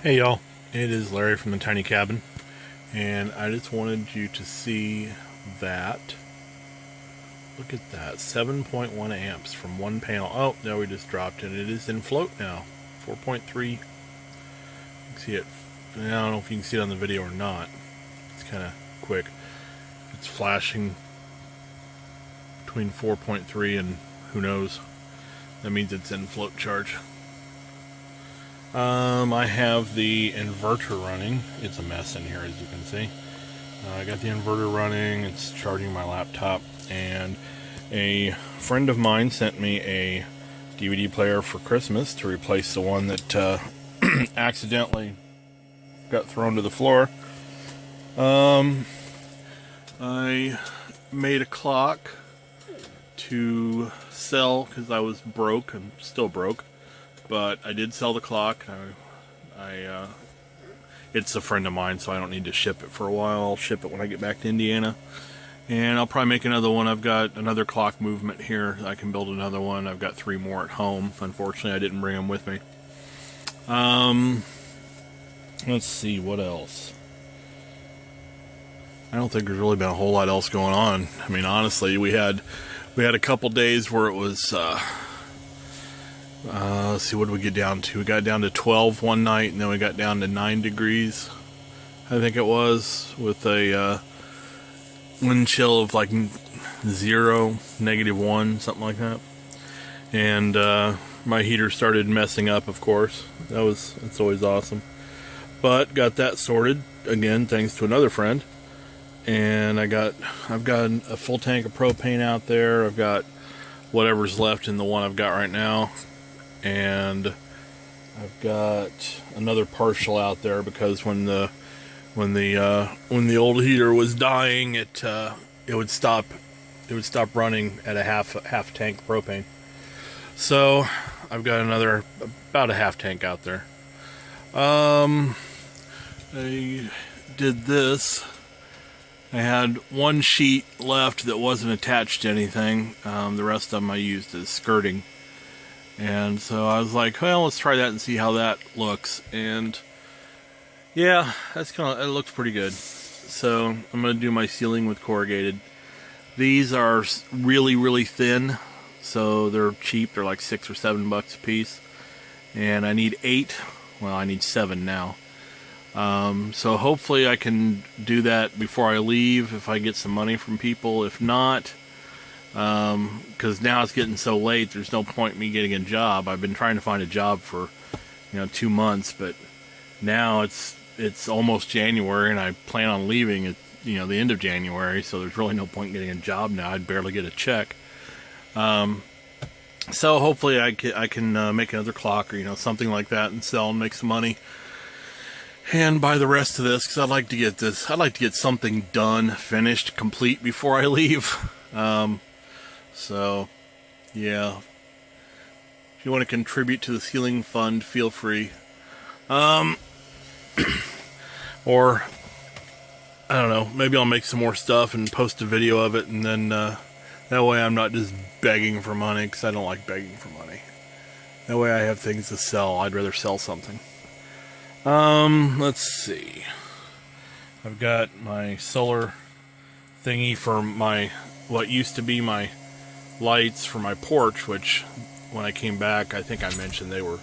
Hey y'all, it is Larry from the Tiny Cabin, and I just wanted you to see that. Look at that, 7.1 amps from one panel. Oh, no, we just dropped it. It is in float now, 4.3. You can see it. I don't know if you can see it on the video or not. It's kind of quick. It's flashing between 4.3 and who knows. That means it's in float charge. I have the inverter running. It's a mess in here, as you can see. I got the inverter running. It's charging my laptop, and a friend of mine sent me a DVD player for Christmas to replace the one that accidentally got thrown to the floor. I made a clock to sell because I was broke. I'm still broke. But I did sell the clock. It's a friend of mine, so I don't need to ship it for a while. I'll ship it when I get back to Indiana. And I'll probably make another one. I've got another clock movement here. I can build another one. I've got 3 more at home. Unfortunately, I didn't bring them with me. Let's see, what else? I don't think there's really been a whole lot else going on. I mean, honestly, we had a couple days where it was... let's see, what did we get down to? We got down to 12 one night, and then we got down to 9 degrees, I think it was, with a wind chill of like 0, -1, something like that. And my heater started messing up, of course. It's always awesome. But got that sorted, again, thanks to another friend. And I've got a full tank of propane out there. I've got whatever's left in the one I've got right now. And I've got another partial out there because when the old heater was dying, it would stop running at a half tank propane. So I've got about a half tank out there. I did this. I had one sheet left that wasn't attached to anything. The rest of them I used as skirting. And so I was like, well, let's try that and see how that looks. And yeah, it looks pretty good. So I'm going to do my ceiling with corrugated. These are really, really thin. So they're cheap. They're like $6 or $7 a piece. And I need 8. Well, I need 7 now. So hopefully I can do that before I leave if I get some money from people. If not... because now it's getting so late, there's no point in me getting a job. I've been trying to find a job for 2 months, but now it's almost January, and I plan on leaving at the end of January, so there's really no point in getting a job now. I'd barely get a check. So hopefully I can make another clock or something like that and sell and make some money and buy the rest of this, because I'd like to get something done, finished, complete before I leave. So, yeah. If you want to contribute to the ceiling fund, feel free. Or, I don't know, maybe I'll make some more stuff and post a video of it, and then that way I'm not just begging for money, because I don't like begging for money. That way I have things to sell. I'd rather sell something. Let's see. I've got my solar thingy for what used to be my lights for my porch, which when I came back, I think I mentioned they were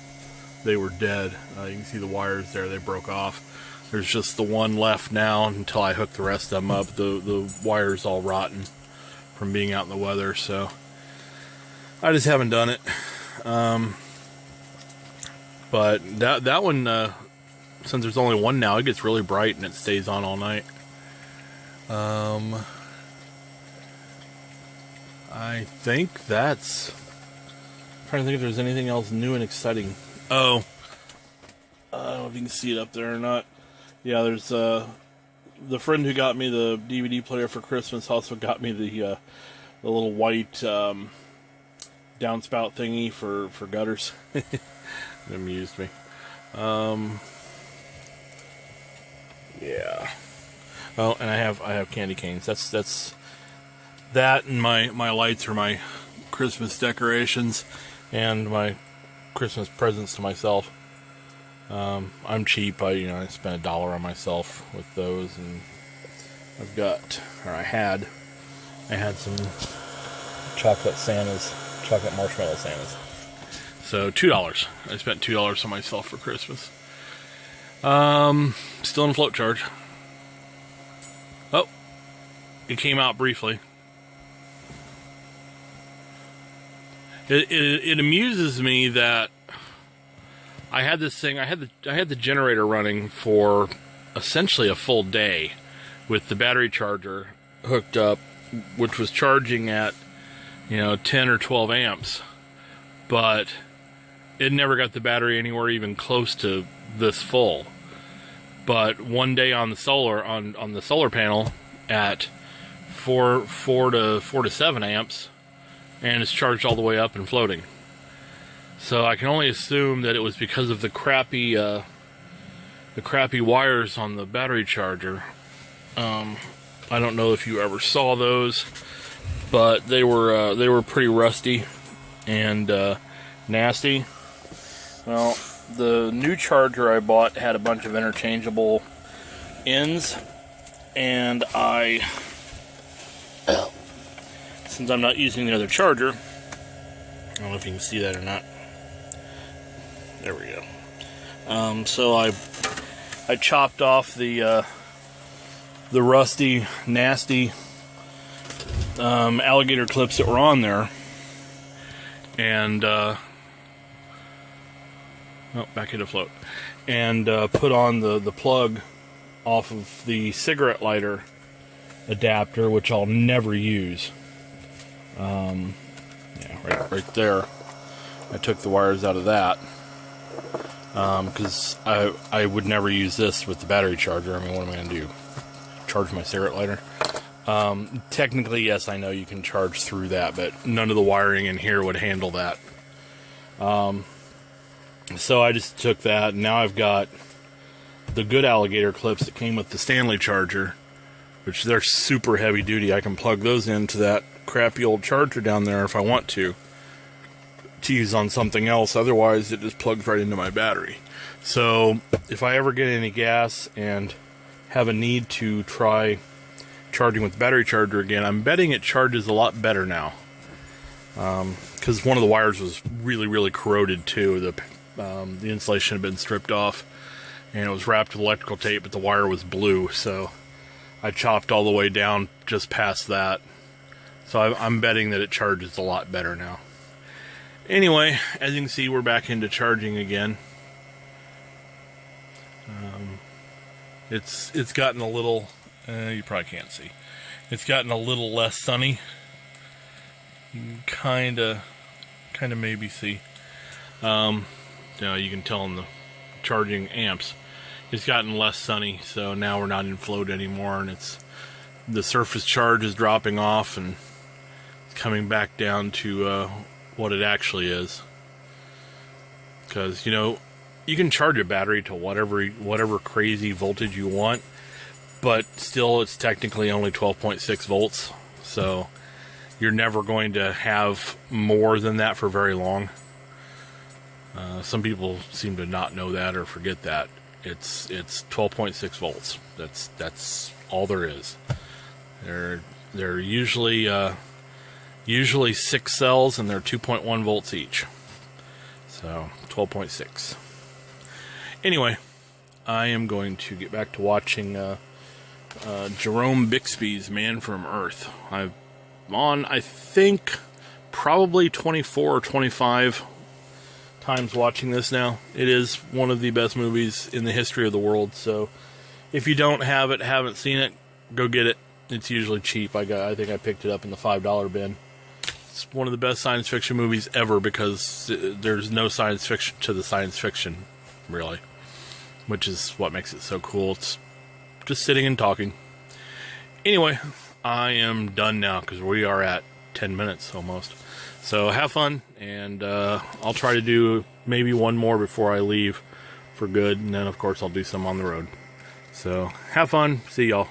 dead. You can see the wires there, they broke off. There's just the one left now until I hook the rest of them up. The wire's all rotten from being out in the weather, so I just haven't done it. But that one, since there's only one now, it gets really bright and it stays on all night. I think that's... I'm trying to think if there's anything else new and exciting. Oh. I don't know if you can see it up there or not. Yeah, there's the friend who got me the DVD player for Christmas also got me the little white downspout thingy for gutters. It amused me. Yeah. Oh, and I have candy canes. That's that, and my lights are my Christmas decorations and my Christmas presents to myself. I'm cheap. I spent $1 on myself with those, and I had some chocolate marshmallow Santas. So $2. I spent $2 on myself for Christmas. Still in float charge. Oh, it came out briefly. It amuses me that I had this thing. I had the generator running for essentially a full day with the battery charger hooked up, which was charging at 10 or 12 amps, but it never got the battery anywhere even close to this full. But one day on the solar on the solar panel at 4 to 7 amps, and it's charged all the way up and floating. So I can only assume that it was because of the crappy wires on the battery charger. I don't know if you ever saw those, but they were pretty rusty and nasty. Well, the new charger I bought had a bunch of interchangeable ends, and since I'm not using the other charger, I don't know if you can see that or not. There we go. So I chopped off the rusty, nasty alligator clips that were on there, and back into float, and put on the plug off of the cigarette lighter adapter, which I'll never use. Right there. I took the wires out of that because I would never use this with the battery charger. I mean, what am I going to do? Charge my cigarette lighter? Technically, yes, I know you can charge through that, but none of the wiring in here would handle that. So I just took that, and now I've got the good alligator clips that came with the Stanley charger, which they're super heavy duty. I can plug those into that crappy old charger down there if I want to use on something else. Otherwise, it just plugs right into my battery. So if I ever get any gas and have a need to try charging with the battery charger again, I'm betting it charges a lot better now, because one of the wires was really corroded too. The insulation had been stripped off, and it was wrapped with electrical tape, but the wire was blue, so I chopped all the way down just past that. So I'm betting that it charges a lot better now. Anyway, as you can see, we're back into charging again. It's gotten a little, you probably can't see. It's gotten a little less sunny. You can kind of maybe see. You can tell in the charging amps. It's gotten less sunny, so now we're not in float anymore, and the surface charge is dropping off, and it's coming back down to what it actually is. Because you can charge a battery to whatever crazy voltage you want, but still it's technically only 12.6 volts, so you're never going to have more than that for very long. Some people seem to not know that or forget that. It's 12.6 volts. That's all there is. They're usually 6 cells, and they're 2.1 volts each. So 12.6. Anyway, I am going to get back to watching Jerome Bixby's Man from Earth. I'm on, I think, probably 24 or 25 times watching this now. It is one of the best movies in the history of the world, so if you don't have it, haven't seen it, go get it. It's usually cheap. I think I picked it up in the $5 bin. It's one of the best science fiction movies ever, because there's no science fiction to the science fiction, really, which is what makes it so cool. It's just sitting and talking. Anyway, I am done now, because we are at 10 minutes almost. So have fun, and I'll try to do maybe one more before I leave for good, and then of course I'll do some on the road. So have fun. See y'all.